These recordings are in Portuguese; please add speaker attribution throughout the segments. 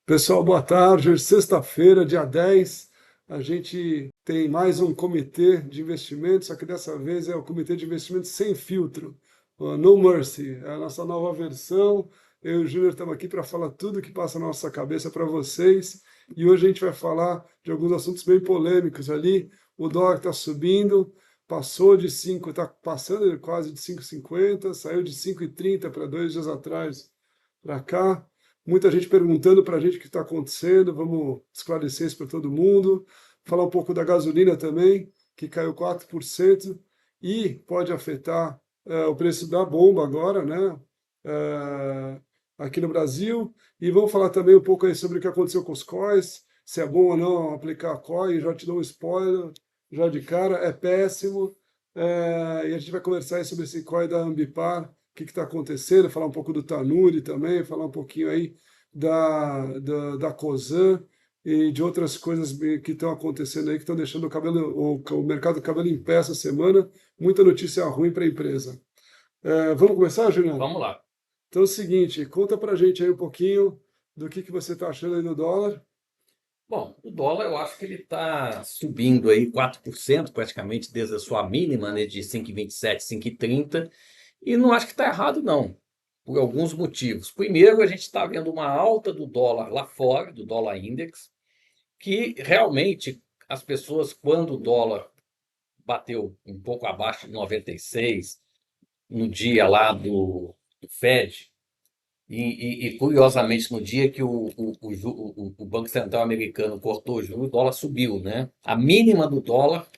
Speaker 1: Pessoal, boa tarde. Hoje, sexta-feira, dia 10, a gente tem mais um comitê de investimentos, só que dessa vez é o comitê de investimentos sem filtro, o No Mercy, é a nossa nova versão. Eu e o Júnior estamos aqui para falar tudo que passa na nossa cabeça para vocês. E hoje a gente vai falar de alguns assuntos bem polêmicos ali. O dólar está subindo, passou de 5, está passando quase de 5,50, saiu de 5,30 para 2 dias atrás para cá. Muita gente perguntando para a gente o que está acontecendo, vamos esclarecer isso para todo mundo. Falar um pouco da gasolina também, que caiu 4% e pode afetar o preço da bomba agora, né? eh, Aqui no Brasil. E vamos falar também um pouco aí sobre o que aconteceu com os COIs, se é bom ou não aplicar a COI. Já te dou um spoiler, já de cara, é péssimo. E a gente vai conversar aí sobre esse COI da Ambipar, que está acontecendo, falar um pouco do Tanuri também, falar um pouquinho aí da Cosan e de outras coisas que estão acontecendo aí, que estão deixando o mercado do cabelo em pé essa semana. Muita notícia ruim para a empresa. Vamos começar, Juliano?
Speaker 2: Vamos lá.
Speaker 1: Então é o seguinte, conta para a gente aí um pouquinho do que você está achando aí do dólar.
Speaker 2: Bom, o dólar eu acho que ele está subindo aí 4% praticamente desde a sua mínima, né, de 5,27, 5,30, e não acho que está errado não, por alguns motivos. Primeiro, a gente está vendo uma alta do dólar lá fora, do dólar index, que realmente as pessoas, quando o dólar bateu um pouco abaixo de 96, no dia lá do Fed. Curiosamente, no dia que o Banco Central americano cortou o juros, o dólar subiu, né? A mínima do dólar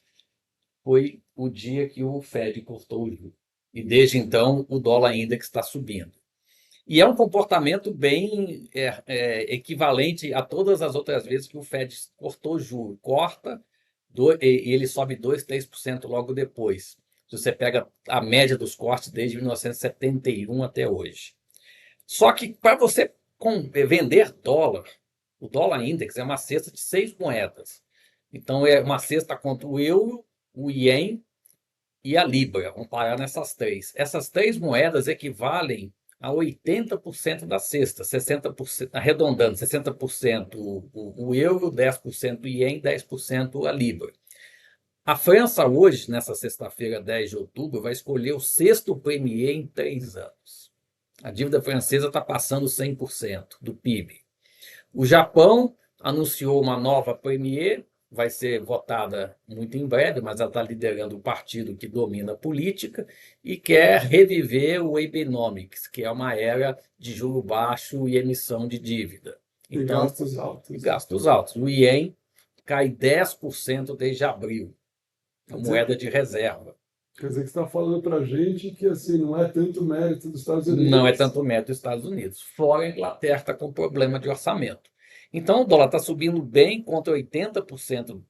Speaker 2: foi o dia que o Fed cortou o juros. E desde então o dólar index está subindo. E é um comportamento bem equivalente a todas as outras vezes que o Fed cortou o juros. Corta e ele sobe 2, 3% logo depois. Se você pega a média dos cortes desde 1971 até hoje. Só que para você vender dólar, o dólar index é uma cesta de 6 moedas. Então é uma cesta contra o euro, o ien e a libra. Vamos parar nessas três. Essas três moedas equivalem a 80% da cesta, 60%, arredondando, 60% o euro, 10% o ien, 10% a libra. A França hoje, nessa sexta-feira, 10 de outubro, vai escolher o sexto premier em 3 anos. A dívida francesa está passando 100% do PIB. O Japão anunciou uma nova premier, vai ser votada muito em breve, mas ela está liderando o partido que domina a política e quer reviver o Abenomics, que é uma era de juro baixo e emissão de dívida.
Speaker 1: E
Speaker 2: Então,
Speaker 1: gastos
Speaker 2: e
Speaker 1: altos.
Speaker 2: gastos altos. O ien cai 10% desde abril, a
Speaker 1: Quer dizer,
Speaker 2: moeda de reserva.
Speaker 1: quer dizer que você está falando para a gente que assim, não é tanto mérito dos Estados
Speaker 2: Não é
Speaker 1: Unidos.
Speaker 2: tanto mérito dos Estados Unidos. Fora a Inglaterra está com problema de orçamento. Então o dólar está subindo bem contra 80%,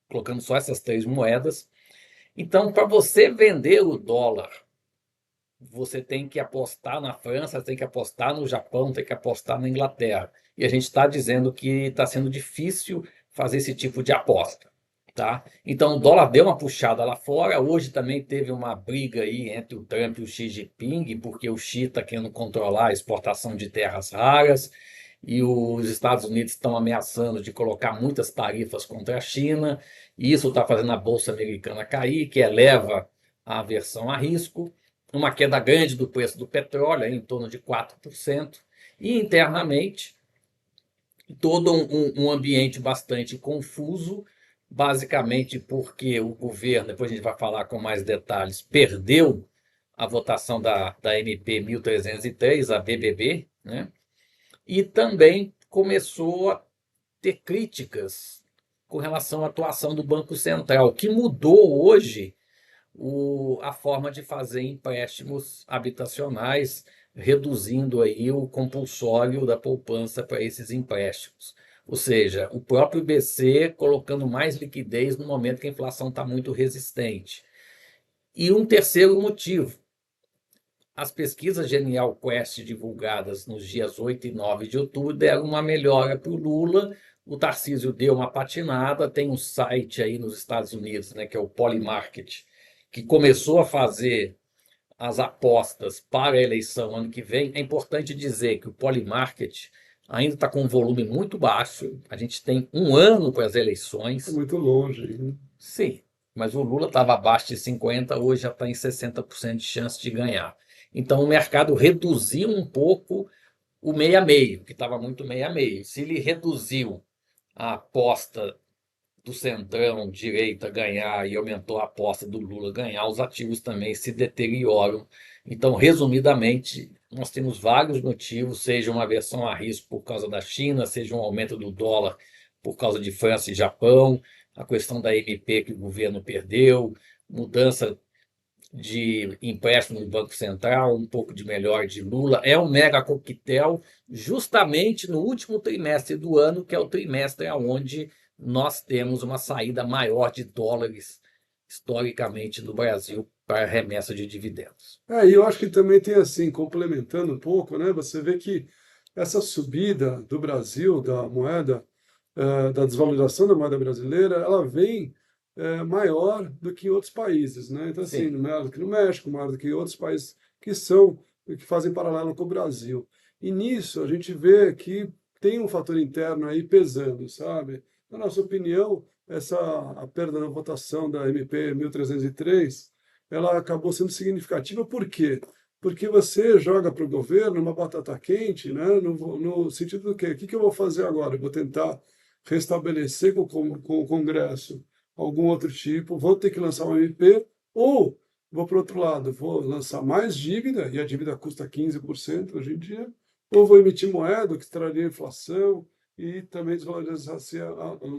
Speaker 2: colocando só essas três moedas. Então, para você vender o dólar, você tem que apostar na França, tem que apostar no Japão, tem que apostar na Inglaterra. E a gente está dizendo que está sendo difícil fazer esse tipo de aposta. Tá? Então o dólar deu uma puxada lá fora. Hoje também teve uma briga aí entre o Trump e o Xi Jinping, porque o Xi está querendo controlar a exportação de terras raras e os Estados Unidos estão ameaçando de colocar muitas tarifas contra a China. E isso está fazendo a bolsa americana cair, que eleva a aversão a risco. Uma queda grande do preço do petróleo, em torno de 4%. E internamente todo um ambiente bastante confuso, basicamente porque o governo, depois a gente vai falar com mais detalhes, perdeu a votação da MP 1303, a BBB, né? E também começou a ter críticas com relação à atuação do Banco Central, que mudou hoje a forma de fazer empréstimos habitacionais, reduzindo aí o compulsório da poupança para esses empréstimos. Ou seja, o próprio BC colocando mais liquidez no momento que a inflação está muito resistente. E um terceiro motivo, as pesquisas Genial Quest divulgadas nos dias 8 e 9 de outubro deram uma melhora para o Lula. O Tarcísio deu uma patinada, tem um site aí nos Estados Unidos, né, que é o Polymarket, que começou a fazer as apostas para a eleição ano que vem. É importante dizer que o Polymarket ainda está com um volume muito baixo. A gente tem um ano para as
Speaker 1: É
Speaker 2: eleições.
Speaker 1: muito longe aí, né?
Speaker 2: Sim, mas o Lula estava abaixo de 50, hoje já está em 60% de chance de ganhar. Então o mercado reduziu um pouco o meio a meio, que estava muito meio a meio. Se ele reduziu a aposta do Centrão, direita, ganhar e aumentou a aposta do Lula ganhar, os ativos também se deterioram. Então, resumidamente, nós temos vários motivos, seja uma aversão a risco por causa da China, seja um aumento do dólar por causa de França e Japão, a questão da MP que o governo perdeu, mudança de empréstimo do Banco Central, um pouco de melhor de Lula. É um mega coquetel justamente no último trimestre do ano, que é o trimestre onde nós temos uma saída maior de dólares historicamente no Brasil para remessa de dividendos.
Speaker 1: E eu acho que também tem assim, complementando um pouco, né? Você vê que essa subida do Brasil, da moeda, da desvalorização da moeda brasileira, ela vem maior do que em outros países, né? Então, assim,
Speaker 2: Sim,
Speaker 1: maior do que no México, maior do que em outros países que são, que fazem paralelo com o Brasil. E nisso a gente vê que tem um fator interno aí pesando, sabe? Na nossa opinião, a perda na votação da MP 1303 ela acabou sendo significativa, por quê? Porque você joga para o governo uma batata quente, né? No sentido do quê? O que eu vou fazer agora? Eu vou tentar restabelecer com o Congresso algum outro tipo, vou ter que lançar uma MP, ou vou para o outro lado, vou lançar mais dívida, e a dívida custa 15% hoje em dia, ou vou emitir moeda, que traria inflação e também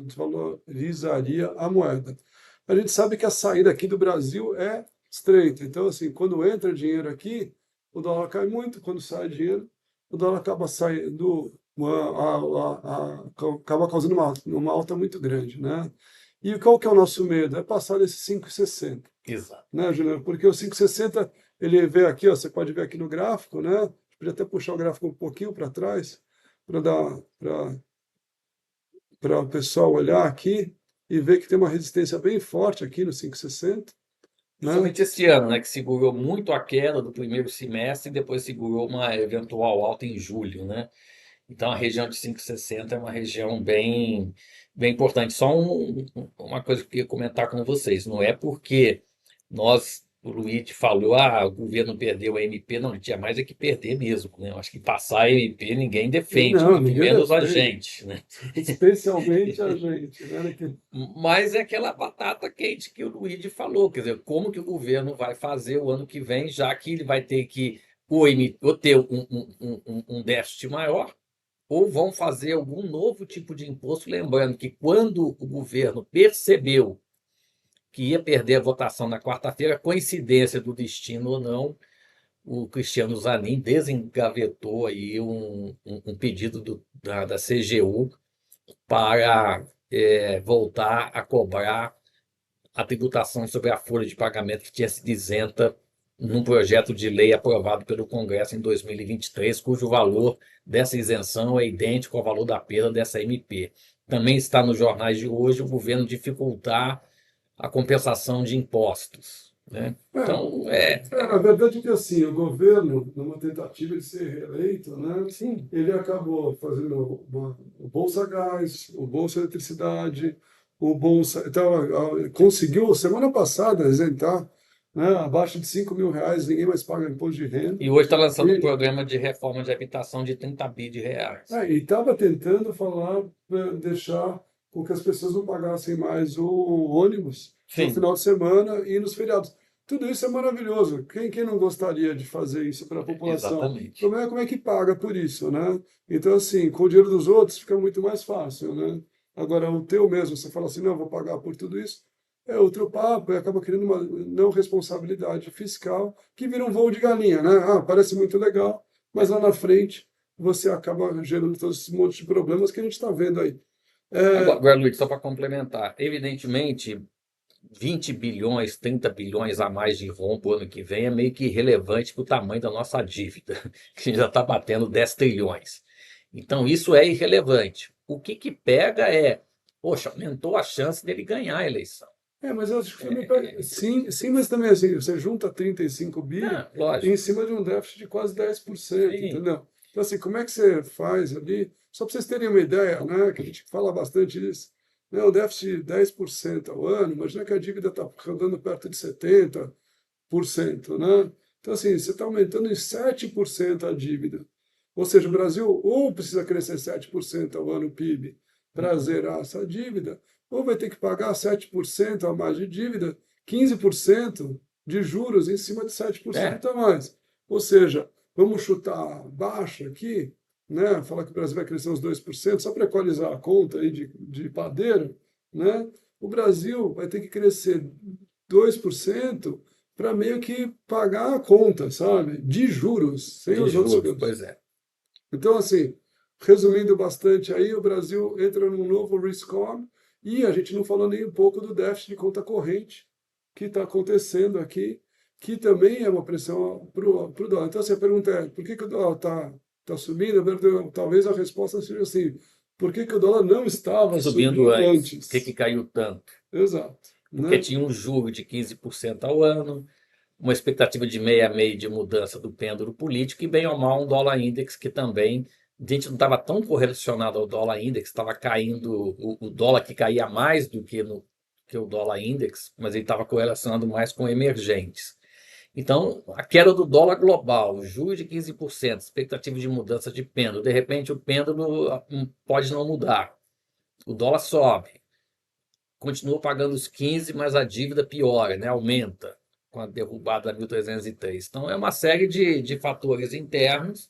Speaker 1: desvalorizaria a moeda. A gente sabe que a saída aqui do Brasil é estreita. Então, assim, quando entra dinheiro aqui, o dólar cai muito, quando sai dinheiro, o dólar acaba saindo, acaba causando uma alta muito grande, né? E qual que é o nosso medo? É passar desses 5,60,
Speaker 2: exato.
Speaker 1: né, Juliano? Porque o 5,60, ele vê aqui, ó, você pode ver aqui no gráfico, né? Podia até puxar o gráfico um pouquinho para trás, para o pessoal olhar aqui e ver que tem uma resistência bem forte aqui no 5,60, né?
Speaker 2: Principalmente esse ano, né, que segurou muito a queda do primeiro semestre e depois segurou uma eventual alta em julho, né? Então, a região de 5,60 é uma região bem importante. Só uma coisa que eu queria comentar com vocês: não é porque o Luiz falou, o governo perdeu a MP, não, ele tinha mais é que perder mesmo, né? Eu acho que passar a MP ninguém defende,
Speaker 1: Não,
Speaker 2: muito
Speaker 1: ninguém
Speaker 2: menos a
Speaker 1: defende,
Speaker 2: gente, né?
Speaker 1: especialmente a gente, né?
Speaker 2: Mas é aquela batata quente que o Luigi falou, quer dizer, como que o governo vai fazer o ano que vem, já que ele vai ter que ou ter um déficit maior, ou vão fazer algum novo tipo de imposto, lembrando que quando o governo percebeu que ia perder a votação na quarta-feira, coincidência do destino ou não, o Cristiano Zanin desengavetou aí um pedido da CGU para voltar a cobrar a tributação sobre a folha de pagamento que tinha sido isenta num projeto de lei aprovado pelo Congresso em 2023, cujo valor dessa isenção é idêntico ao valor da perda dessa MP. Também está nos jornais de hoje o governo dificultar a compensação de impostos, né?
Speaker 1: É,
Speaker 2: Então,
Speaker 1: na verdade é que assim, o governo, numa tentativa de ser reeleito, né,
Speaker 2: sim,
Speaker 1: ele acabou fazendo o Bolsa Gás, o Bolsa Eletricidade, o Bolsa. Então, conseguiu, semana passada, isentar, né, abaixo de R$ 5.000, ninguém mais paga imposto de renda.
Speaker 2: e hoje está lançando um
Speaker 1: E
Speaker 2: programa de reforma de habitação de 30 bi de reais.
Speaker 1: estava tentando falar para deixar com que as pessoas não pagassem mais o ônibus no
Speaker 2: Sim,
Speaker 1: final de semana e nos feriados. Tudo isso é maravilhoso. Quem não gostaria de fazer isso para a população? O
Speaker 2: exatamente.
Speaker 1: problema é como é que paga por isso, né? Então, assim, com o dinheiro dos outros fica muito mais fácil, né? Agora, o teu mesmo, você fala assim, não, vou pagar por tudo isso, é outro papo e acaba criando uma não responsabilidade fiscal que vira um voo de galinha, né? Ah, parece muito legal, mas lá na frente você acaba gerando todos esses montes de problemas que a gente está vendo aí. É,
Speaker 2: Agora, Luiz, só para complementar, evidentemente, 20 bilhões, 30 bilhões a mais de rombo ano que vem é meio que irrelevante para o tamanho da nossa dívida, que já está batendo 10 trilhões. Então, isso é irrelevante. O que pega poxa, aumentou a chance dele ganhar a eleição.
Speaker 1: mas eu acho que também sim, sim, mas também assim, você junta 35 bi
Speaker 2: Não, lógico,
Speaker 1: em cima de um déficit de quase 10%,
Speaker 2: sim.
Speaker 1: entendeu? Então, assim, como é que você faz ali? Só para vocês terem uma ideia, né, que a gente fala bastante disso, né, o déficit de 10% ao ano, imagina que a dívida está andando perto de 70%, né? Então, assim, você está aumentando em 7% a dívida. Ou seja, o Brasil ou precisa crescer 7% ao ano o PIB para zerar essa dívida, ou vai ter que pagar 7% a mais de dívida, 15% de juros em cima de
Speaker 2: É,
Speaker 1: 7% a mais. Ou seja, vamos chutar baixo aqui, né? Falar que o Brasil vai crescer uns 2%, só para equalizar a conta aí de padeiro, né? O Brasil vai ter que crescer 2% para meio que pagar a conta, sabe? De juros, sem
Speaker 2: de
Speaker 1: os outros
Speaker 2: juros,
Speaker 1: juros.
Speaker 2: pois é.
Speaker 1: Então, assim, resumindo bastante aí, o Brasil entra num novo risk-on e a gente não falou nem um pouco do déficit de conta corrente que está acontecendo aqui, que também é uma pressão para o dólar. Então, assim, a pergunta é, por que, que o dólar está subindo? Talvez a resposta seja assim, por que, que o dólar não estava
Speaker 2: Subindo
Speaker 1: subindo
Speaker 2: antes. Por que
Speaker 1: antes?
Speaker 2: que caiu tanto?
Speaker 1: Exato,
Speaker 2: Porque
Speaker 1: né?
Speaker 2: tinha um juro de 15% ao ano, uma expectativa de meio a meio de mudança do pêndulo político e, bem ou mal, um dólar index que também, a gente não estava tão correlacionado ao dólar index, estava caindo, o dólar que caía mais do que, que o dólar index, mas ele estava correlacionado mais com emergentes. Então, a queda do dólar global, juros de 15%, expectativa de mudança de pêndulo, de repente o pêndulo pode não mudar, o dólar sobe, continua pagando os 15, mas a dívida piora, né? Aumenta com a derrubada da 1303. Então, é uma série de fatores internos.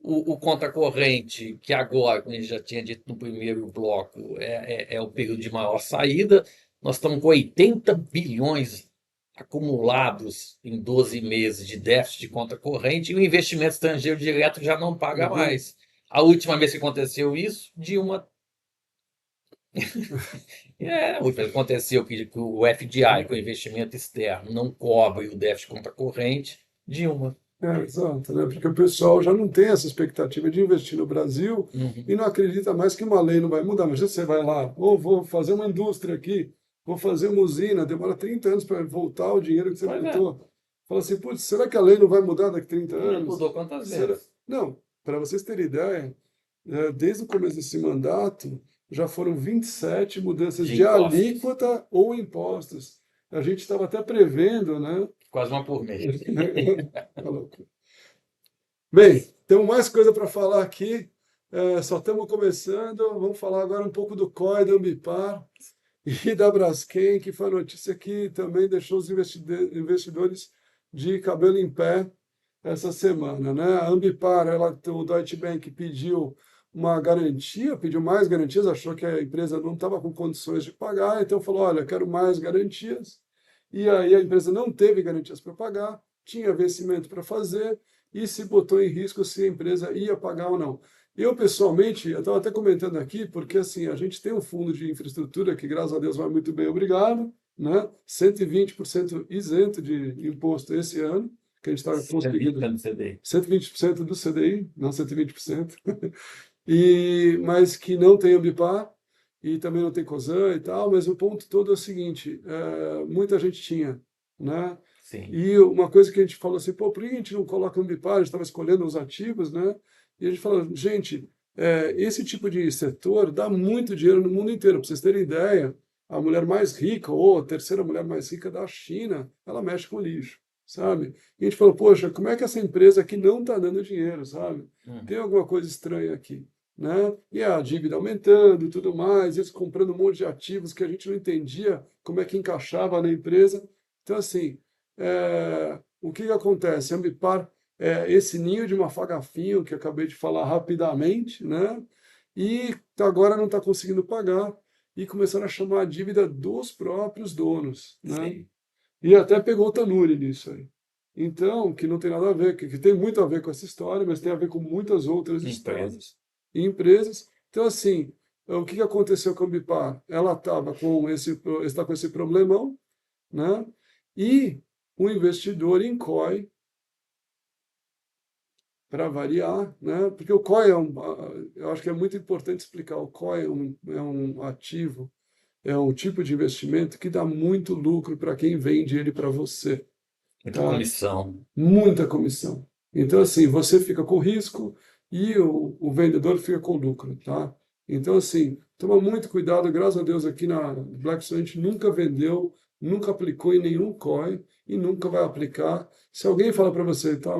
Speaker 2: O contracorrente, que agora, como a gente já tinha dito no primeiro bloco, é o período de maior saída. Nós estamos com 80 bilhões acumulados em 12 meses de déficit de conta corrente e o investimento estrangeiro direto já não paga
Speaker 1: Uhum.
Speaker 2: mais. A última vez que aconteceu isso, Dilma aconteceu que o FDI, que é o investimento externo, não cobre o déficit conta corrente, Dilma.
Speaker 1: Exato, né? Porque o pessoal já não tem essa expectativa de investir no Brasil
Speaker 2: Uhum.
Speaker 1: e não acredita mais que uma lei não vai mudar. Mas você vai lá, ou vou fazer uma indústria aqui, vou fazer uma usina, demora 30 anos para voltar o dinheiro que você
Speaker 2: Pois é,
Speaker 1: botou. Fala assim, putz, será que a lei não vai mudar daqui a 30
Speaker 2: já
Speaker 1: anos?
Speaker 2: mudou quantas
Speaker 1: Será?
Speaker 2: vezes?
Speaker 1: Não, para vocês terem ideia, desde o começo desse mandato, já foram 27 mudanças
Speaker 2: De
Speaker 1: de
Speaker 2: impostos.
Speaker 1: alíquota ou impostos. A gente estava até prevendo, né?
Speaker 2: Quase uma por mês.
Speaker 1: Tá louco. Bem, temos mais coisa para falar aqui. Só estamos começando. Vamos falar agora um pouco do COI, da Ambipar e da Braskem, que foi a notícia que também deixou os investidores de cabelo em pé essa semana, né? A Ambipar, o Deutsche Bank pediu uma garantia, pediu mais garantias, achou que a empresa não estava com condições de pagar, então falou, olha, quero mais garantias. E aí a empresa não teve garantias para pagar, tinha vencimento para fazer e se botou em risco se a empresa ia pagar ou não. Eu, pessoalmente, eu estava até comentando aqui, porque assim, a gente tem um fundo de infraestrutura que, graças a Deus, vai muito bem, obrigado, né? 120% isento de imposto esse ano, que a gente está conseguindo.
Speaker 2: No CDI.
Speaker 1: 120% do CDI, não 120%, mas que não tem Ambipar e também não tem COSAN e tal, mas o ponto todo é o seguinte, muita gente tinha, né?
Speaker 2: Sim.
Speaker 1: E uma coisa que a gente falou assim, pô, por que a gente não coloca Ambipar? A gente estava escolhendo os ativos, né? E a gente falou, gente, esse tipo de setor dá muito dinheiro no mundo inteiro. Para vocês terem ideia, a mulher mais rica, ou a terceira mulher mais rica da China, ela mexe com lixo, sabe? E a gente falou, poxa, como é que essa empresa aqui não está dando dinheiro, sabe? Tem alguma coisa estranha aqui, né? E a dívida aumentando e tudo mais, eles comprando um monte de ativos que a gente não entendia como é que encaixava na empresa. Então, assim, o que que acontece? A Ambipar é esse ninho de mafagafinho que eu acabei de falar rapidamente, né? E agora não está conseguindo pagar e começaram a chamar a dívida dos próprios donos, né?
Speaker 2: Sim.
Speaker 1: E até pegou o Tanuri nisso aí. Então, que não tem nada a ver, que tem muito a ver com essa história, mas tem a ver com muitas outras histórias
Speaker 2: Empresas.
Speaker 1: e empresas. Então, assim, o que que aconteceu com a Ambipar? Ela está com esse problemão, né? E o investidor em COI, para variar, né? Porque o COI eu acho que é muito importante explicar, o COI é um ativo, é um tipo de investimento que dá muito lucro para quem vende ele para você,
Speaker 2: Muita
Speaker 1: tá?
Speaker 2: comissão.
Speaker 1: Muita comissão. Então, assim, você fica com risco e o vendedor fica com lucro, tá? Então, assim, toma muito cuidado. Graças a Deus, aqui na Blackstone a gente nunca vendeu, nunca aplicou em nenhum COI e nunca vai aplicar. Se alguém fala para você, tá,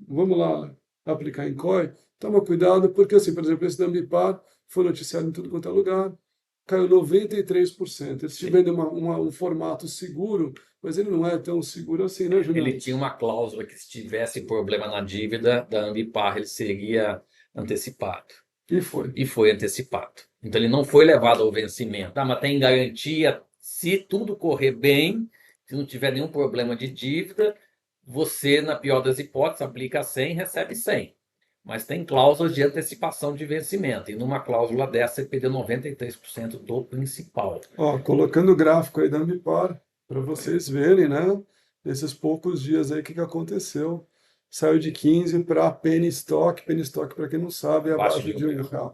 Speaker 1: vamos lá aplicar em COI, toma cuidado, porque, assim, por exemplo, esse da Ambipar foi noticiado em tudo quanto é lugar, caiu 93%. Eles te
Speaker 2: Sim.
Speaker 1: vendem um formato seguro, mas ele não é tão seguro assim, né, Juliano?
Speaker 2: Ele tinha uma cláusula que se tivesse problema na dívida da Ambipar, ele seria antecipado.
Speaker 1: E foi.
Speaker 2: E foi antecipado. Então ele não foi levado ao vencimento. Ah, mas tem garantia, se tudo correr bem, se não tiver nenhum problema de dívida, você, na pior das hipóteses, aplica 100 e recebe 100. Mas tem cláusulas de antecipação de vencimento. E numa cláusula dessa, você perdeu 93% do principal.
Speaker 1: Ó, colocando o gráfico aí da Ambipar, para vocês verem, né? Nesses poucos dias aí, o que que aconteceu? Saiu de 15 para penny stock. Penny stock, para quem não sabe, é
Speaker 2: Abaixo
Speaker 1: abaixo
Speaker 2: de
Speaker 1: de
Speaker 2: R$ 1,
Speaker 1: R$ 1,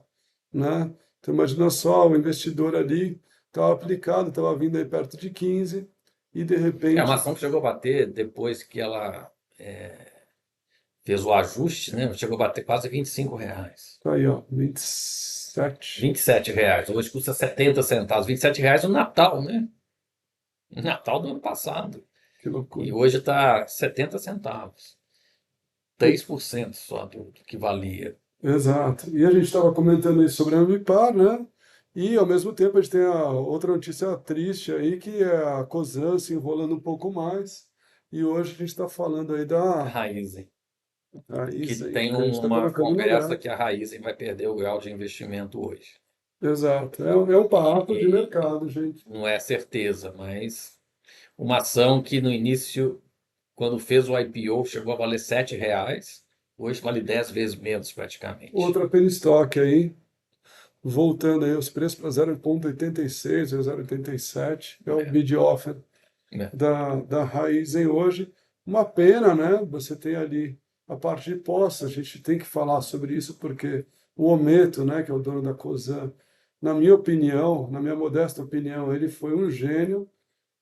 Speaker 1: né? Então, imagina só, o investidor ali estava aplicado, estava vindo aí perto de 15 e, de
Speaker 2: É uma
Speaker 1: repente,
Speaker 2: ação que chegou a bater depois que ela fez o ajuste, né? Chegou a bater quase R$ 25.
Speaker 1: tá aí, ó, 27.
Speaker 2: R$ 27. Hoje custa 70 centavos. R$ 27 no Natal, né? No Natal do ano passado.
Speaker 1: Que
Speaker 2: E
Speaker 1: loucura.
Speaker 2: hoje está 70 centavos. 3% só do que valia.
Speaker 1: Exato. E a gente estava comentando isso sobre a Ambipar, né? E ao mesmo tempo a gente tem a outra notícia triste aí, que é a Cosan se enrolando um pouco mais. E hoje a gente está falando aí
Speaker 2: A
Speaker 1: da
Speaker 2: Raizen. Que
Speaker 1: Raíssa aí,
Speaker 2: tem
Speaker 1: que a gente está
Speaker 2: uma
Speaker 1: colocando no
Speaker 2: conversa
Speaker 1: gráfico.
Speaker 2: que a Raizen vai perder o grau de investimento hoje.
Speaker 1: Exato. É um papo de
Speaker 2: E
Speaker 1: mercado, gente.
Speaker 2: não é certeza, mas uma ação que no início, quando fez o IPO, chegou a valer R$ 7, hoje vale 10 vezes menos praticamente.
Speaker 1: Outra penny stock aí, voltando aí os preços para 0,86 ou 0,87, é o bid offer
Speaker 2: Né?
Speaker 1: da Raizen hoje. Uma pena, né? Você tem ali a parte de posse, a gente tem que falar sobre isso porque o Ometo, né, que é o dono da Cosan, na minha opinião, na minha modesta opinião, ele foi um gênio.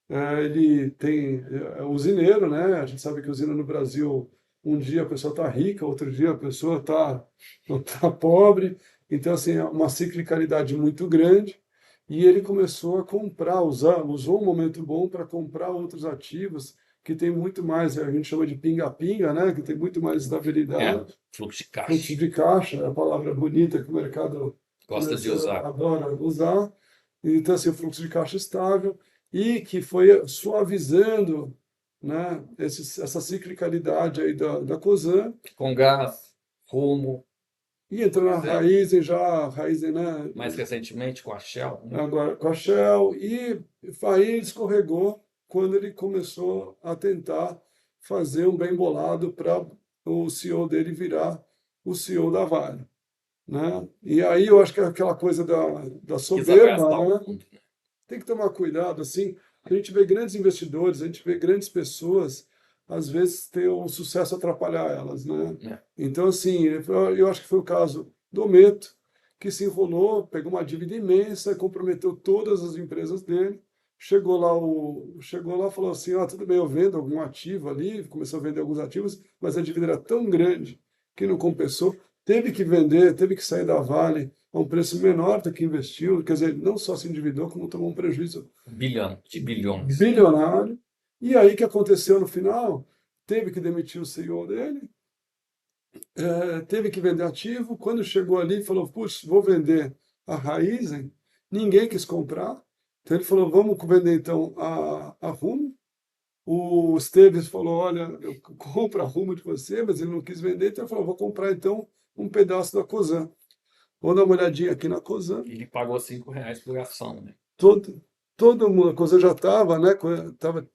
Speaker 1: Ele tem usineiro, né? A gente sabe que usina no Brasil, um dia a pessoa está rica, outro dia a pessoa tá pobre. Então, assim, é uma ciclicalidade muito grande. E ele começou a comprar, usou um momento bom para comprar outros ativos que tem muito mais, a gente chama de pinga-pinga, né? Que tem muito mais
Speaker 2: É,
Speaker 1: estabilidade.
Speaker 2: fluxo de
Speaker 1: Fluxo
Speaker 2: caixa.
Speaker 1: de caixa, é a palavra bonita que o mercado
Speaker 2: Gosta de
Speaker 1: financeiro
Speaker 2: usar.
Speaker 1: adora usar. Então, assim, o fluxo de caixa estável e que foi suavizando, né, essa ciclicalidade aí da Cosan
Speaker 2: Com gás, rumo,
Speaker 1: e entrou na
Speaker 2: zero.
Speaker 1: Raizen, né,
Speaker 2: Mais recentemente com a Shell, né?
Speaker 1: agora com a Shell, e aí ele escorregou quando ele começou a tentar fazer um bem bolado para o CEO dele virar o CEO da Vale, né? E aí eu acho que é aquela coisa da
Speaker 2: Quis
Speaker 1: soberba,
Speaker 2: abraçar o
Speaker 1: né?
Speaker 2: mundo.
Speaker 1: Tem que tomar cuidado, assim, a gente vê grandes investidores, a gente vê grandes pessoas, às vezes ter o sucesso atrapalhar elas, né?
Speaker 2: Né?
Speaker 1: Então, assim, eu acho que foi o caso do Meto, que se enrolou, pegou uma dívida imensa, comprometeu todas as empresas dele, chegou lá e falou assim, ah, tudo bem, eu vendo algum ativo ali, começou a vender alguns ativos, mas a dívida era tão grande que não compensou, teve que vender, teve que sair da Vale a um preço menor do que investiu, quer dizer, não só se endividou, como tomou um prejuízo
Speaker 2: Bilhão, de bilhões.
Speaker 1: bilionário. E aí o que aconteceu no final? Teve que demitir o CEO dele, teve que vender ativo. Quando chegou ali, falou: Puxa, vou vender a Raizen. Ninguém quis comprar. Então ele falou: Vamos vender então a Rumo. O Esteves falou: Olha, eu compro a Rumo de você, mas ele não quis vender. Então ele falou: Vou comprar então um pedaço da Cosan. Vou dar uma olhadinha aqui na Cosan.
Speaker 2: Ele pagou R$ 5 por ação, né?
Speaker 1: Todo mundo, a coisa já estava, né?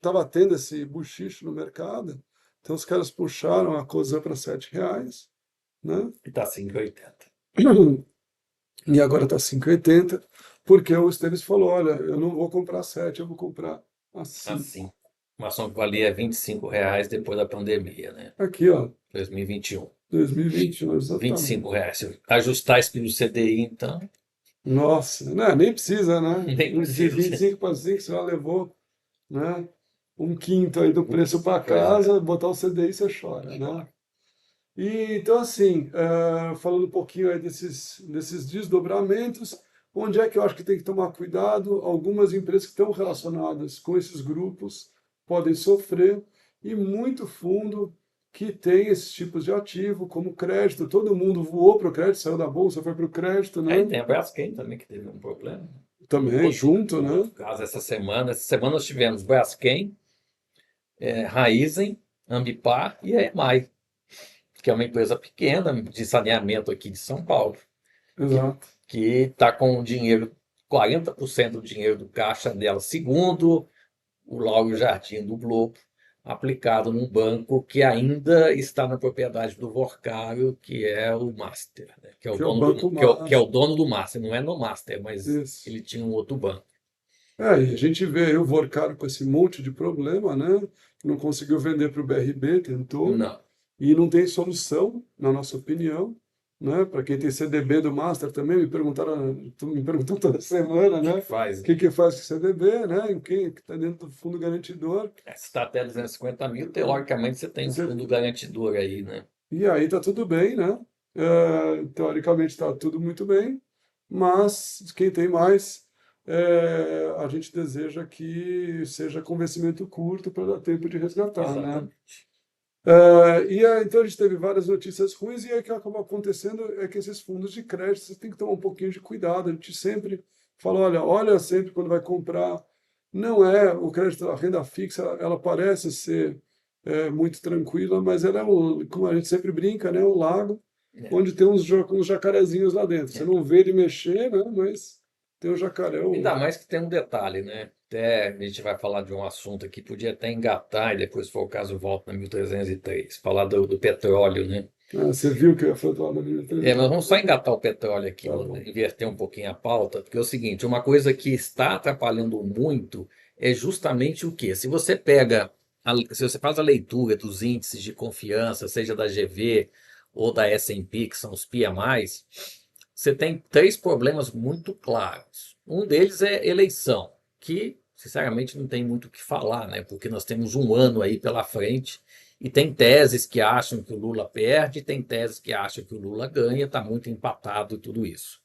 Speaker 1: Tava tendo esse buchicho no mercado, então os caras puxaram a coisa para R$ 7, né?
Speaker 2: E tá 5,80.
Speaker 1: E agora está 5,80, porque o Esteves falou: olha, eu não vou comprar 7, eu vou comprar a 5.
Speaker 2: Assim. Uma ação que valia R$ 25 depois da pandemia, né?
Speaker 1: Aqui, ó,
Speaker 2: 2021.
Speaker 1: 2021,
Speaker 2: R$
Speaker 1: exatamente.
Speaker 2: 25. Se ajustar isso pelo CDI, então,
Speaker 1: Nossa, né? Nem precisa, né?
Speaker 2: nem
Speaker 1: De
Speaker 2: precisa.
Speaker 1: 25 para 5, você já levou, né? Um quinto aí do preço para
Speaker 2: Pois é.
Speaker 1: casa, botar o CDI você chora, né?
Speaker 2: Chora.
Speaker 1: E então, assim, falando um pouquinho aí desses desdobramentos, onde é que eu acho que tem que tomar cuidado? Algumas empresas que estão relacionadas com esses grupos podem sofrer, e muito fundo que tem esses tipos de ativo, como crédito. Todo mundo voou para o crédito, saiu da bolsa, foi para o crédito,
Speaker 2: Aí
Speaker 1: né?
Speaker 2: tem a Braskem também que teve um problema.
Speaker 1: Também junto,
Speaker 2: Um
Speaker 1: né?
Speaker 2: outro caso essa semana. Essa semana nós tivemos Braskem, Raízen, Ambipar e a EMAI, que é uma empresa pequena de saneamento aqui de São Paulo, que
Speaker 1: Exato.
Speaker 2: que está com o dinheiro, 40% do dinheiro do caixa dela, segundo o Lauro Jardim do Globo, aplicado num banco que ainda está na propriedade do Workário, que é o Master, né? Que é o
Speaker 1: Que é o
Speaker 2: dono
Speaker 1: Banco
Speaker 2: que é o
Speaker 1: Mas.
Speaker 2: dono do Master, não é no Master, mas
Speaker 1: Isso.
Speaker 2: ele tinha um outro banco.
Speaker 1: E a gente vê aí o Vorcaro com esse monte de problema, né? Não conseguiu vender para o BRB, tentou,
Speaker 2: Não,
Speaker 1: e não tem solução, na nossa opinião, né? Para quem tem CDB do Master também, me perguntam toda semana,
Speaker 2: o que
Speaker 1: né?
Speaker 2: que
Speaker 1: O
Speaker 2: faz?
Speaker 1: que que faz com CDB, né? Em quem que está dentro do fundo garantidor.
Speaker 2: Se está até 250 mil, teoricamente você tem um
Speaker 1: Você-
Speaker 2: fundo garantidor aí, né?
Speaker 1: E aí tá tudo bem, né? Teoricamente está tudo muito bem, mas quem tem mais, a gente deseja que seja com vencimento curto para dar tempo de resgatar, né?
Speaker 2: Exatamente.
Speaker 1: Então a gente teve várias notícias ruins, e aí o que acaba acontecendo é que esses fundos de crédito você tem que tomar um pouquinho de cuidado. A gente sempre fala, olha sempre quando vai comprar, não é o crédito, a renda fixa, ela parece ser muito tranquila, mas ela é como a gente sempre brinca, né, um lago
Speaker 2: É.
Speaker 1: onde tem uns jacarezinhos lá dentro. Você
Speaker 2: É.
Speaker 1: não vê ele mexer, né, mas tem o jacaré.
Speaker 2: Ainda mais que tem um detalhe, né? Até a gente vai falar de um assunto aqui, podia até engatar e depois, se for o caso, volta na 1303, falar do petróleo, né?
Speaker 1: Você viu que foi falado ali.
Speaker 2: Mas vamos só engatar o petróleo aqui,
Speaker 1: Tá bom.
Speaker 2: inverter um pouquinho a pauta, porque é o seguinte, uma coisa que está atrapalhando muito é justamente o quê? Se você pega, se você faz a leitura dos índices de confiança, seja da GV ou da S&P, que são os PMIs, você tem três problemas muito claros. Um deles é eleição, que sinceramente não tem muito o que falar, né? Porque nós temos um ano aí pela frente e tem teses que acham que o Lula perde, tem teses que acham que o Lula ganha, está muito empatado e tudo isso.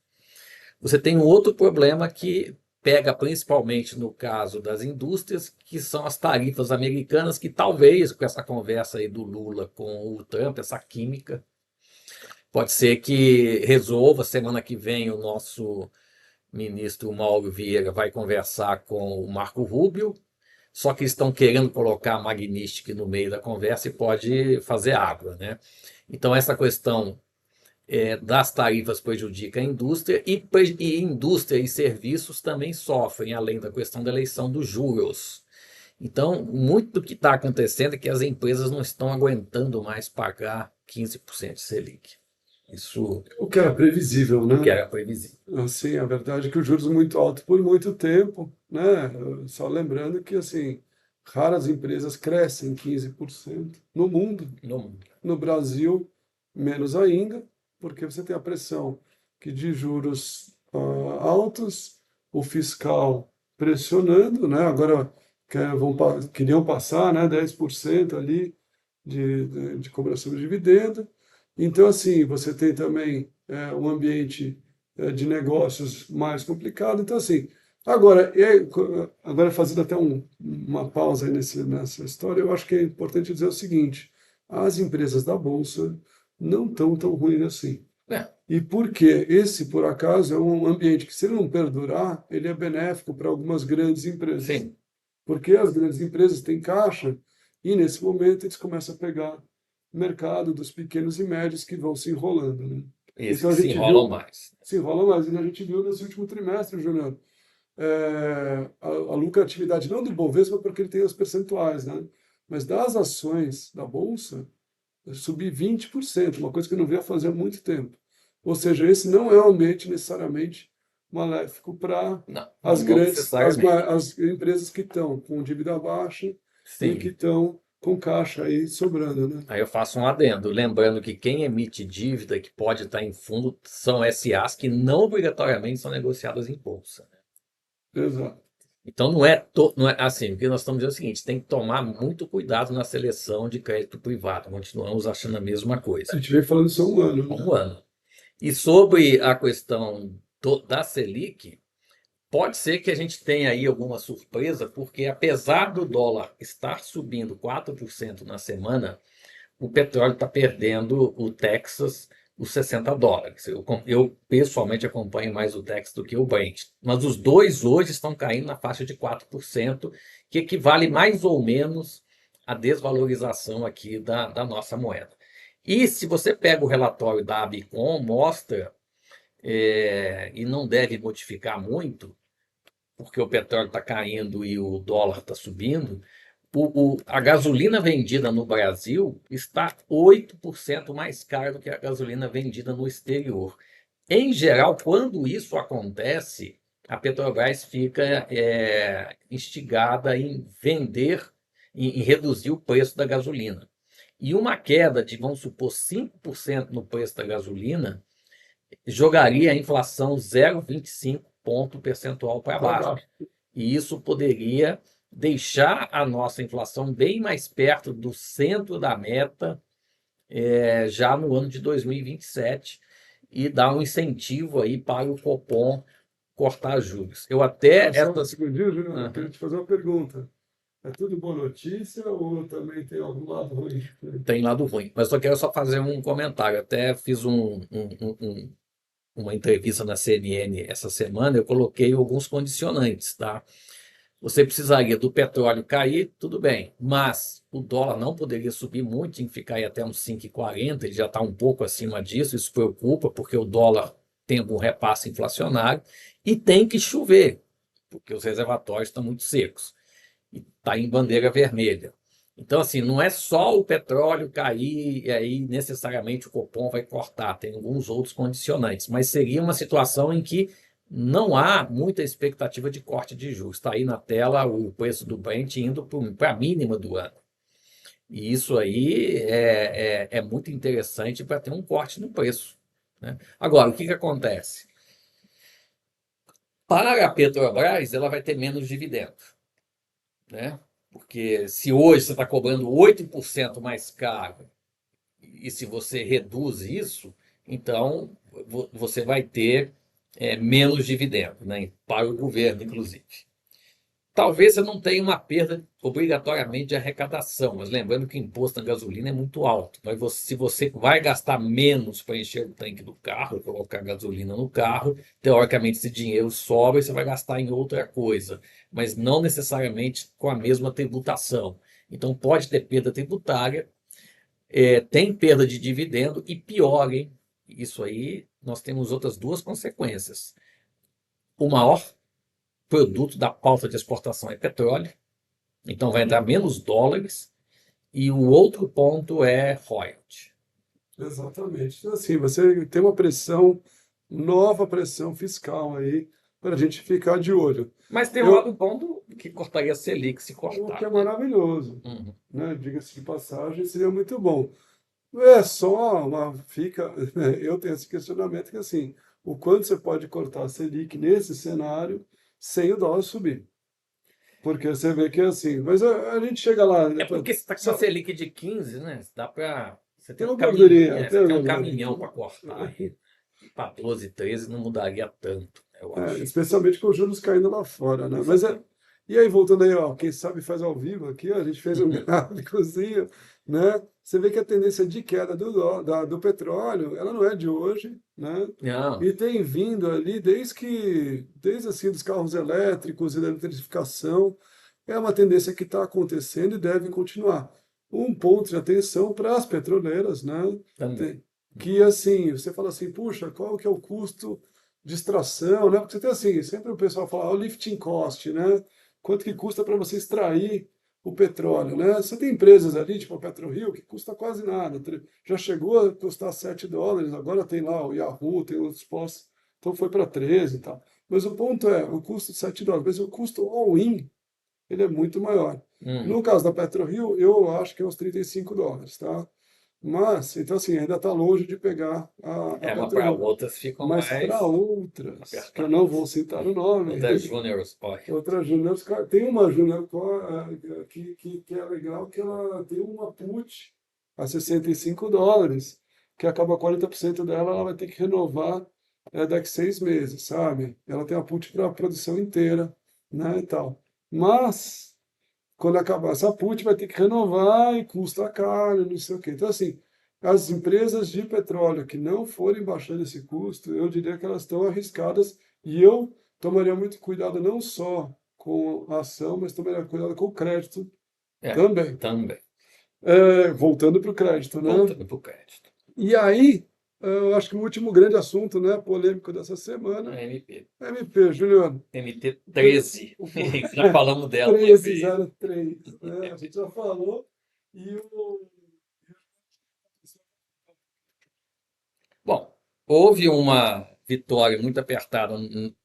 Speaker 2: Você tem um outro problema que pega principalmente no caso das indústrias, que são as tarifas americanas, que talvez com essa conversa aí do Lula com o Trump, essa química, pode ser que resolva. Semana que vem o nosso ministro Mauro Vieira vai conversar com o Marco Rubio, só que estão querendo colocar a Magnistic no meio da conversa e pode fazer água, né? Então essa questão das tarifas prejudica a indústria e indústria e serviços também sofrem, além da questão da eleição dos juros. Então, muito do que está acontecendo é que as empresas não estão aguentando mais pagar 15% de Selic. Isso
Speaker 1: O que era previsível,
Speaker 2: que
Speaker 1: né?
Speaker 2: era previsível.
Speaker 1: Assim, a verdade é que o juros muito alto por muito tempo, né? Só lembrando que, assim, raras empresas crescem 15% no mundo.
Speaker 2: No,
Speaker 1: No Brasil, menos ainda, porque você tem a pressão que de juros altos, o fiscal pressionando, né? Agora queriam passar, né, 10% ali de cobrança sobre dividendo. Então, assim, você tem também um ambiente de negócios mais complicado. Então, assim, agora fazendo até uma pausa aí nessa história, eu acho que é importante dizer o seguinte: as empresas da Bolsa não estão tão ruins assim.
Speaker 2: é,
Speaker 1: E porque esse, por acaso, é um ambiente que, se ele não perdurar, ele é benéfico para algumas grandes empresas.
Speaker 2: sim,
Speaker 1: Porque as grandes empresas têm caixa e, nesse momento, eles começam a pegar mercado dos pequenos e médios que vão se enrolando, né?
Speaker 2: isso
Speaker 1: Então
Speaker 2: que
Speaker 1: a
Speaker 2: se
Speaker 1: gente
Speaker 2: enrolam
Speaker 1: viu,
Speaker 2: mais.
Speaker 1: se enrola mais, e a gente viu nesse último trimestre, Juliano, a lucratividade não do Bovespa, porque ele tem os percentuais, né? Mas das ações da Bolsa, subir 20%, uma coisa que eu não via fazer há muito tempo. Ou seja, esse não é um ambiente necessariamente maléfico para
Speaker 2: Não,
Speaker 1: as
Speaker 2: não
Speaker 1: grandes,
Speaker 2: necessariamente.
Speaker 1: as empresas que estão com dívida baixa e que
Speaker 2: Sim.
Speaker 1: estão com caixa aí sobrando, né?
Speaker 2: Aí eu faço um adendo, lembrando que quem emite dívida que pode estar em fundo são SAs que não obrigatoriamente são negociadas em bolsa, né?
Speaker 1: Exato.
Speaker 2: Então não é assim, o que nós estamos dizendo é o seguinte, tem que tomar muito cuidado na seleção de crédito privado. Continuamos achando a mesma
Speaker 1: A
Speaker 2: coisa.
Speaker 1: gente vem falando isso há um ano,
Speaker 2: Há
Speaker 1: né?
Speaker 2: um ano. E sobre a questão da Selic, pode ser que a gente tenha aí alguma surpresa, porque apesar do dólar estar subindo 4% na semana, o petróleo está perdendo o Texas os US$ 60. Eu pessoalmente acompanho mais o Texas do que o Brent, mas os dois hoje estão caindo na faixa de 4%, que equivale mais ou menos à desvalorização aqui da nossa moeda. E se você pega o relatório da Abicom, mostra, e não deve modificar muito, porque o petróleo está caindo e o dólar está subindo, a gasolina vendida no Brasil está 8% mais cara do que a gasolina vendida no exterior. Em geral, quando isso acontece, a Petrobras fica instigada em vender, em reduzir o preço da gasolina. E uma queda de, vamos supor, 5% no preço da gasolina jogaria a inflação 0,25 ponto percentual para
Speaker 1: Para
Speaker 2: baixo.
Speaker 1: baixo.
Speaker 2: E isso poderia deixar a nossa inflação bem mais perto do centro da meta, já no ano de 2027 e dar um incentivo aí para o Copom cortar juros. Eu até
Speaker 1: Só um
Speaker 2: esta
Speaker 1: segundinho, Júnior, eu queria
Speaker 2: Uhum.
Speaker 1: te fazer uma pergunta. É tudo boa notícia ou também tem algum lado ruim?
Speaker 2: Tem lado ruim, mas eu quero só fazer um comentário. Até fiz uma entrevista na CNN essa semana, eu coloquei alguns condicionantes, tá? Você precisaria do petróleo cair, tudo bem, mas o dólar não poderia subir muito, tinha que ficar aí até uns 5,40, ele já está um pouco acima disso, isso preocupa, porque o dólar tem algum repasse inflacionário, e tem que chover, porque os reservatórios estão muito secos, e está em bandeira vermelha. Então, assim, não é só o petróleo cair e aí necessariamente o Copom vai cortar, tem alguns outros condicionantes, mas seria uma situação em que não há muita expectativa de corte de juros. Está aí na tela o preço do Brent indo para a mínima do ano. E isso aí é muito interessante para ter um corte no preço, né? Agora, o que acontece? Para a Petrobras, ela vai ter menos dividendo, né? Porque se hoje você está cobrando 8% mais caro, e se você reduz isso, então você vai ter menos dividendo, né? Para o governo, inclusive. Talvez você não tenha uma perda obrigatoriamente de arrecadação, mas lembrando que o imposto na gasolina é muito alto. Mas se você vai gastar menos para encher o tanque do carro, colocar gasolina no carro, teoricamente esse dinheiro sobra e você vai gastar em outra coisa, mas não necessariamente com a mesma tributação. Então pode ter perda tributária, tem perda de dividendo e pior, hein? Isso aí nós temos outras duas consequências. O maior produto da pauta de exportação é petróleo, então vai entrar menos dólares. E o outro ponto é royalty.
Speaker 1: Exatamente. Então, assim, você tem uma pressão, nova pressão fiscal aí, para a gente ficar de olho.
Speaker 2: Mas tem um
Speaker 1: Eu,
Speaker 2: lado bom que cortaria a Selic se
Speaker 1: o que
Speaker 2: cortar,
Speaker 1: é
Speaker 2: né?
Speaker 1: maravilhoso,
Speaker 2: Uhum.
Speaker 1: né? Diga-se de passagem, seria muito bom. É só uma, fica, eu tenho esse questionamento que assim, o quanto você pode cortar a Selic nesse cenário sem o dólar subir? Porque você vê que é assim, mas a gente chega lá,
Speaker 2: É
Speaker 1: depois,
Speaker 2: porque você está com uma
Speaker 1: só,
Speaker 2: Selic de 15, né? Dá para. Você
Speaker 1: tem
Speaker 2: tem um
Speaker 1: uma
Speaker 2: caminhão,
Speaker 1: gordurinha, tem
Speaker 2: você
Speaker 1: uma
Speaker 2: tem um
Speaker 1: gordurinha.
Speaker 2: caminhão para cortar aí. Para 12, 13 não mudaria tanto, eu
Speaker 1: É,
Speaker 2: acho.
Speaker 1: especialmente com os juros caindo lá fora, né? Mas é,
Speaker 2: Exatamente.
Speaker 1: e aí, voltando aí, ó, quem sabe faz ao vivo aqui, ó, a gente fez um gráficozinho, né? Você vê que a tendência de queda do petróleo, ela não é de hoje, né?
Speaker 2: Não,
Speaker 1: E tem vindo ali desde assim, dos carros elétricos e da eletrificação, é uma tendência que está acontecendo e deve continuar. Um ponto de atenção para as petroleiras, né?
Speaker 2: também.
Speaker 1: Tem- Que assim, você fala assim, puxa, qual que é o custo de extração, né? Porque você tem assim, sempre o pessoal fala, o lifting cost, né? Quanto que custa para você extrair o petróleo, né? Você tem empresas ali, tipo a PetroRio, que custa quase nada. Já chegou a custar US$ 7, agora tem lá o Yahoo, tem outros postos, então foi para 13 e tal. Mas o ponto é, o custo de US$ 7, mas o custo all-in, ele é muito maior.
Speaker 2: Hum,
Speaker 1: No caso da PetroRio, eu acho que é uns US$ 35, tá? Mas, então assim, ainda está longe de pegar a
Speaker 2: Mas para
Speaker 1: patroa.
Speaker 2: outras ficam
Speaker 1: Mas para
Speaker 2: mais
Speaker 1: outras, que eu não vou
Speaker 2: apertadas.
Speaker 1: citar o nome,
Speaker 2: O da Junior Sport.
Speaker 1: outra Júnior, tem uma Júnior que é legal, que ela tem uma put a US$ 65, que acaba 40% dela, ela vai ter que renovar daqui 6 meses, sabe? Ela tem a put para a produção inteira, né, e tal. Mas, quando acabar essa put, vai ter que renovar e custa caro, não sei o quê. Então, assim, as empresas de petróleo que não forem baixando esse custo, eu diria que elas estão arriscadas e eu tomaria muito cuidado não só com a ação, mas tomaria cuidado com o crédito também.
Speaker 2: Também.
Speaker 1: Voltando para o crédito, né?
Speaker 2: Voltando para o crédito.
Speaker 1: E aí, eu acho que o último grande assunto, né, polêmico dessa semana,
Speaker 2: A MP.
Speaker 1: MP, Juliano.
Speaker 2: MT-13. Já falamos dela uma vez.
Speaker 1: 1303, né? A gente já falou. E o.
Speaker 2: Bom, houve uma vitória muito apertada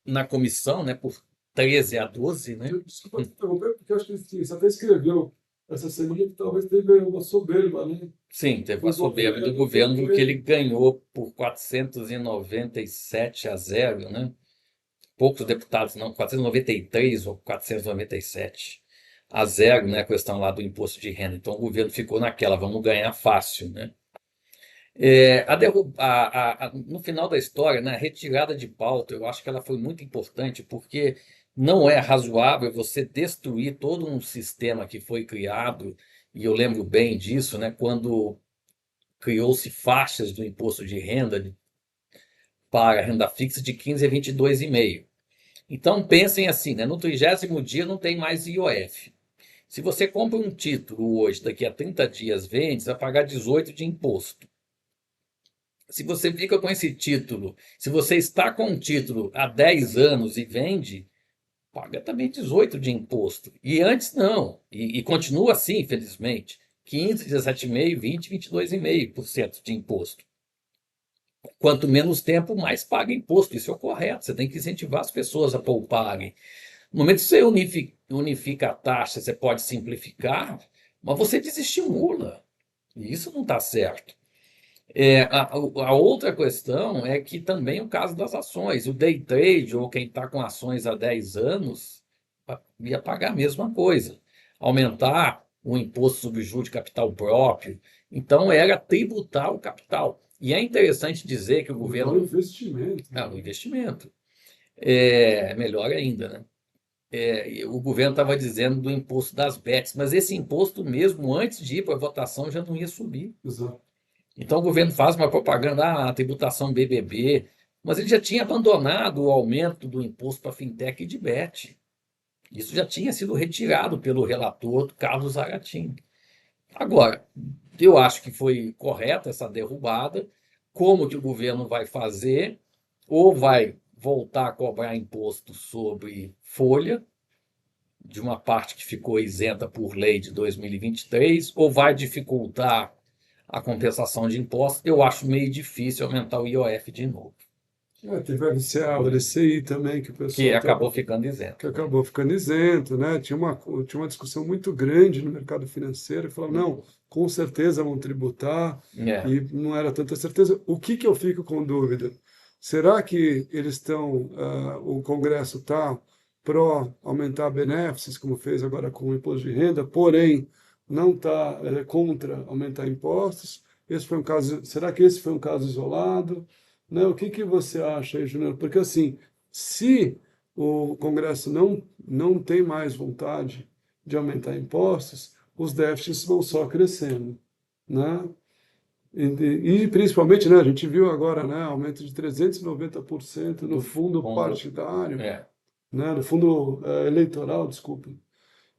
Speaker 2: na comissão, né, por 13-12, né?
Speaker 1: Desculpa te interromper, porque eu acho que você até escreveu essa semana que talvez tenha uma soberba, né?
Speaker 2: Sim, teve
Speaker 1: Do
Speaker 2: uma soberba do
Speaker 1: governo,
Speaker 2: governo que ele ganhou por 497-0, né? Poucos deputados, não, 493 ou 497-0, né? A questão lá do imposto de renda. Então o governo ficou naquela, vamos ganhar fácil, né? No final da história, né, a retirada de pauta, eu acho que ela foi muito importante, porque não é razoável você destruir todo um sistema que foi criado, e eu lembro bem disso, né, quando criou-se faixas do imposto de renda para renda fixa de 15 a 22,5. Então pensem assim, né, no 30º dia não tem mais IOF. Se você compra um título hoje, daqui a 30 dias vende, você vai pagar 18 de imposto. Se você fica com esse título, se você está com um título há 10 anos e vende, paga também 18 de imposto. E antes não. E continua assim, infelizmente. 15, 17,5, 20, 22,5% de imposto. Quanto menos tempo, mais paga imposto. Isso é o correto. Você tem que incentivar as pessoas a pouparem. No momento que você unifica a taxa, você pode simplificar, mas você desestimula. E isso não está certo. A outra questão é que também o caso das ações, o day trade ou quem está com ações há 10 anos ia pagar a mesma coisa, aumentar o imposto sobre o juro de capital próprio, então era tributar o capital. E é interessante dizer que o
Speaker 1: O
Speaker 2: governo.
Speaker 1: investimento.
Speaker 2: O investimento. É melhor ainda, né? O governo estava dizendo do imposto das bets, mas esse imposto mesmo, antes de ir para a votação, já não ia subir.
Speaker 1: Exato.
Speaker 2: Então o governo faz uma propaganda, a tributação BBB, mas ele já tinha abandonado o aumento do imposto para fintech e de bet. Isso já tinha sido retirado pelo relator Carlos Zaratin. Agora, eu acho que foi correta essa derrubada. Como que o governo vai fazer? Ou vai voltar a cobrar imposto sobre folha, de uma parte que ficou isenta por lei de 2023, ou vai dificultar a compensação de impostos? Eu acho meio difícil aumentar o IOF de novo,
Speaker 1: Teve a LCA, o LCI também, que o
Speaker 2: que
Speaker 1: pessoal
Speaker 2: acabou
Speaker 1: estava.
Speaker 2: ficando
Speaker 1: Que
Speaker 2: isento, né?
Speaker 1: acabou ficando isento, né? Tinha uma discussão muito grande no mercado financeiro, que falava, não, com certeza vão tributar,
Speaker 2: É,
Speaker 1: e não era tanta certeza. O que que eu fico com dúvida? Será que o Congresso está pró aumentar benefícios, como fez agora com o imposto de renda, porém não está contra aumentar impostos? Esse foi um caso, será que esse foi um caso isolado? Né? O que que você acha aí, Júnior? Porque assim, se o Congresso não tem mais vontade de aumentar impostos, os déficits vão só crescendo, né? E principalmente, né, a gente viu agora, né, aumento de 390% no
Speaker 2: do
Speaker 1: fundo
Speaker 2: fundo.
Speaker 1: partidário,
Speaker 2: É,
Speaker 1: né, no fundo eleitoral, desculpa.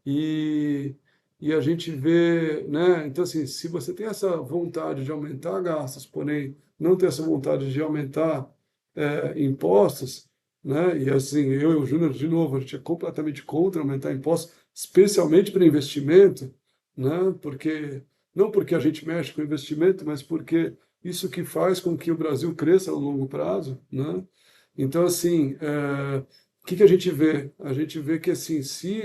Speaker 1: E, e a gente vê, né, então assim, se você tem essa vontade de aumentar gastos, porém não tem essa vontade de aumentar impostos, né, e assim, eu e o Júnior, de novo, a gente é completamente contra aumentar impostos, especialmente para investimento, né, não porque a gente mexe com investimento, mas porque isso que faz com que o Brasil cresça a longo prazo, né? Então, assim, o que que a gente vê? A gente vê que, assim, se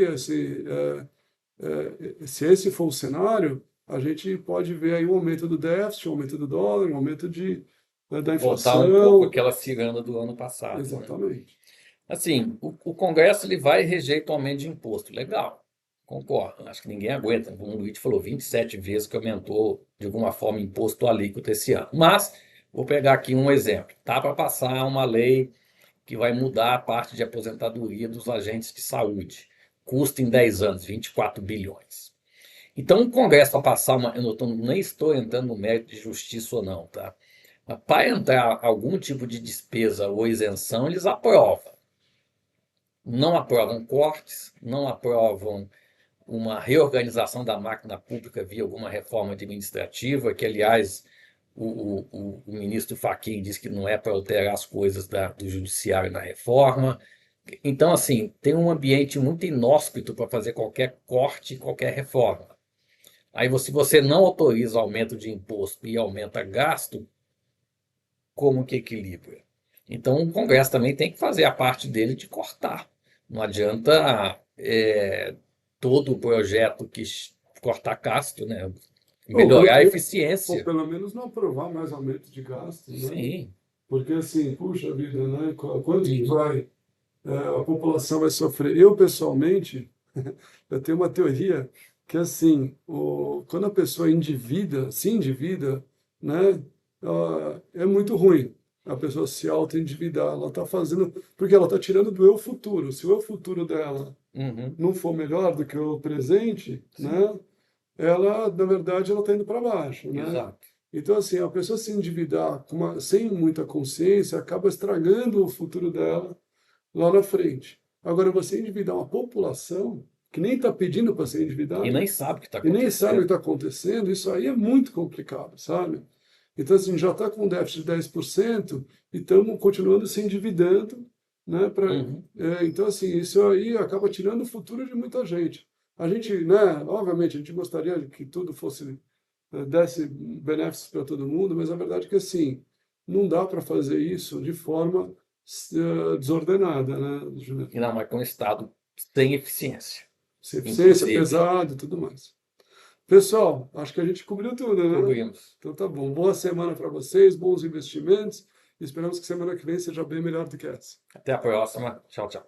Speaker 1: esse for o cenário, a gente pode ver aí um aumento do déficit, um aumento do dólar, um aumento da
Speaker 2: Voltar um pouco
Speaker 1: inflação.
Speaker 2: aquela ciranda do ano passado, né?
Speaker 1: Exatamente.
Speaker 2: Assim, o Congresso ele vai e rejeita o aumento de imposto. Legal, concordo. Acho que ninguém aguenta. Como o Luiz falou, 27 vezes que aumentou de alguma forma imposto alíquota esse ano. Mas vou pegar aqui um exemplo. Tá para passar uma lei que vai mudar a parte de aposentadoria dos agentes de saúde. Custa em 10 anos, 24 bilhões. Então, o Congresso para passar uma. Eu nem estou entrando no mérito de justiça ou não, tá? Mas para entrar algum tipo de despesa ou isenção, eles aprovam. Não aprovam cortes, não aprovam uma reorganização da máquina pública via alguma reforma administrativa, que, aliás, o ministro Fachin diz que não é para alterar as coisas do judiciário na reforma. Então, assim, tem um ambiente muito inóspito para fazer qualquer corte, qualquer reforma. Aí, se você não autoriza aumento de imposto e aumenta gasto, como que equilibra? Então, o Congresso também tem que fazer a parte dele de cortar. Não adianta todo o projeto que cortar gasto, né?
Speaker 1: Ou
Speaker 2: Melhorar a
Speaker 1: ou
Speaker 2: eficiência.
Speaker 1: pelo menos não aprovar mais aumento de gastos, né?
Speaker 2: Sim,
Speaker 1: Porque assim, puxa vida, né? Quanto que a população vai sofrer? Eu, pessoalmente, eu tenho uma teoria que assim, quando a pessoa se endivida, né? É muito ruim a pessoa se auto-endividar. Ela está fazendo, porque ela está tirando do eu futuro. Se o eu futuro dela
Speaker 2: uhum,
Speaker 1: não for melhor do que o presente,
Speaker 2: sim,
Speaker 1: né? Ela, na verdade, ela está indo para baixo, né?
Speaker 2: exato.
Speaker 1: Então, assim, a pessoa se endividar sem muita consciência acaba estragando o futuro dela lá na frente. Agora, você endividar uma população que nem está pedindo para ser
Speaker 2: E
Speaker 1: endividada
Speaker 2: nem sabe o que está
Speaker 1: e nem sabe o que
Speaker 2: acontecendo.
Speaker 1: está acontecendo, isso aí é muito complicado, sabe? Então, assim, já está com um déficit de 10% e estamos continuando se endividando, né?
Speaker 2: Uhum.
Speaker 1: Então, assim, isso aí acaba tirando o futuro de muita gente. A gente, né, obviamente, a gente gostaria que tudo fosse, desse benefícios para todo mundo, mas a verdade é que, assim, não dá para fazer isso de forma desordenada, né, Juliano?
Speaker 2: E não, mas com um Estado sem eficiência.
Speaker 1: Sem eficiência,
Speaker 2: Inclusive,
Speaker 1: pesado e tudo mais. Pessoal, acho que a gente cobriu tudo, né?
Speaker 2: cobrimos.
Speaker 1: Então tá bom. Boa semana para vocês, bons investimentos. Esperamos que semana que vem seja bem melhor do que essa.
Speaker 2: Até a próxima. Tchau, tchau.